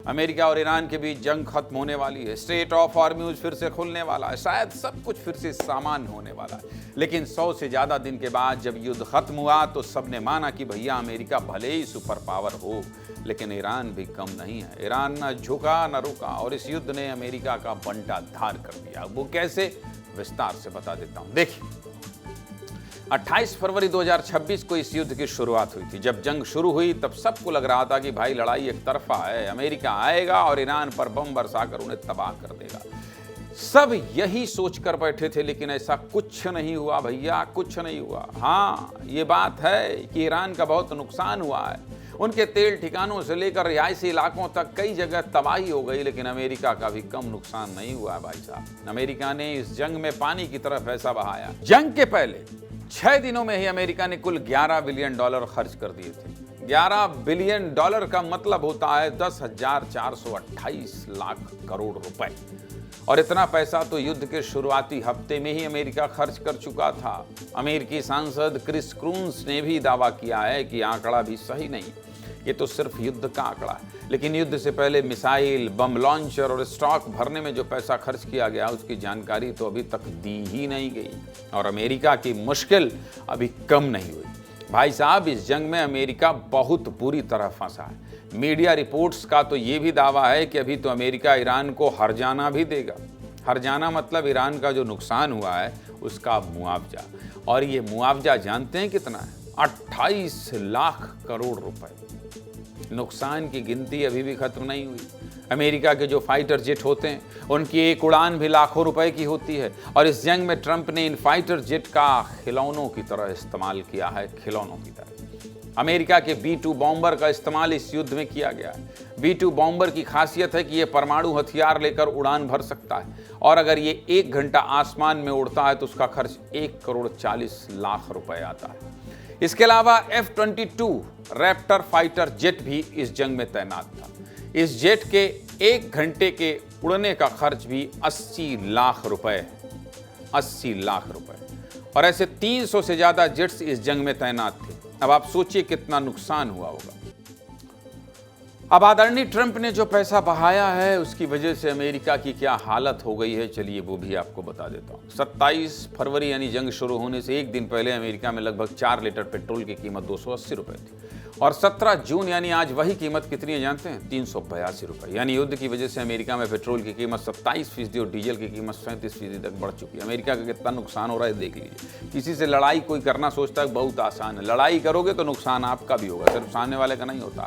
America और Iran के बीच जंग खत्म होने वाली है, स्ट्रेट ऑफ हॉर्मज़ फिर से खुलने वाला है, शायद सब कुछ फिर से सामान्य होने वाला है। लेकिन 100 से ज़्यादा दिन के बाद जब युद्ध खत्म हुआ तो सबने माना कि भैया अमेरिका भले ही सुपर पावर हो, लेकिन ईरान भी कम नहीं है। ईरान न झुका न रुका और इस युद्ध ने अमेरिका का बंटा धार कर दिया। वो कैसे, विस्तार से बता देता हूं। देखिए, 28 फरवरी 2026 को इस युद्ध की शुरुआत हुई थी। जब जंग शुरू हुई तब सबको लग रहा था कि भाई लड़ाई एक तरफा है, अमेरिका आएगा और ईरान पर बम बरसाकर उन्हें तबाह कर देगा। सब यही सोचकर बैठे थे, लेकिन ऐसा कुछ नहीं हुआ भैया, कुछ नहीं हुआ। हाँ, ये बात है कि ईरान का बहुत नुकसान हुआ है। उनके तेल ठिकानों से लेकर रिहायशी इलाकों तक कई जगह तबाही हो गई, लेकिन अमेरिका का भी कम नुकसान नहीं हुआ है भाई साहब। अमेरिका ने इस जंग में पानी की तरह पैसा बहाया। जंग के पहले 6 दिनों में ही अमेरिका ने कुल $11 बिलियन खर्च कर दिए थे। $11 बिलियन का मतलब होता है 10,428 लाख करोड़ रुपए। और इतना पैसा तो युद्ध के शुरुआती हफ्ते में ही अमेरिका खर्च कर चुका था। अमेरिकी सांसद क्रिस क्रून्स ने भी दावा किया है कि आंकड़ा भी सही नहीं, ये तो सिर्फ युद्ध का आंकड़ा है। लेकिन युद्ध से पहले मिसाइल, बम लॉन्चर और स्टॉक भरने में जो पैसा खर्च किया गया उसकी जानकारी तो अभी तक दी ही नहीं गई। और अमेरिका की मुश्किल अभी कम नहीं हुई। भाई साहब, इस जंग में अमेरिका बहुत बुरी तरह फंसा है। मीडिया रिपोर्ट्स का तो ये भी दावा है कि अभी तो अमेरिका ईरान को हर्जाना भी देगा। हर्जाना मतलब ईरान का जो नुकसान हुआ है उसका मुआवजा। और ये मुआवजा जानते हैं कितना है? 28 लाख करोड़ रुपए। नुकसान की गिनती अभी भी खत्म नहीं हुई। अमेरिका के जो फाइटर जेट होते हैं उनकी एक उड़ान भी लाखों रुपए की होती है। और इस जंग में ट्रंप ने इन फाइटर जेट का खिलौनों की तरह इस्तेमाल किया है, खिलौनों की तरह। अमेरिका के B-2 बॉम्बर का इस्तेमाल इस युद्ध में किया गया है। B-2 बॉम्बर की खासियत है कि ये परमाणु हथियार लेकर उड़ान भर सकता है। और अगर ये 1 घंटा आसमान में उड़ता है तो उसका खर्च 1,40,00,000 रुपए आता है। इसके अलावा F-22 रैप्टर फाइटर जेट भी इस जंग में तैनात था। इस जेट के 1 घंटे के उड़ने का खर्च भी 80 लाख रुपए है। 80 लाख रुपए। और ऐसे 300 से ज्यादा जेट्स इस जंग में तैनात थे। अब आप सोचिए कितना नुकसान हुआ होगा। अब आदरणीय ट्रंप ने जो पैसा बहाया है उसकी वजह से अमेरिका की क्या हालत हो गई है, चलिए वो भी आपको बता देता हूँ। 27 फरवरी यानी जंग शुरू होने से एक दिन पहले अमेरिका में लगभग 4 लीटर पेट्रोल की कीमत 280 रुपए थी। और 17 जून यानी आज वही कीमत कितनी है जानते हैं? 382 रुपए। यानी युद्ध की वजह से अमेरिका में पेट्रोल की कीमत 27% और डीजल की कीमत 37% तक बढ़ चुकी है। अमेरिका का कितना नुकसान हो रहा है देख लीजिए। किसी से लड़ाई कोई करना सोचता है बहुत आसान है, लड़ाई करोगे तो नुकसान आपका भी होगा, सिर्फ सामने वाले का नहीं होता।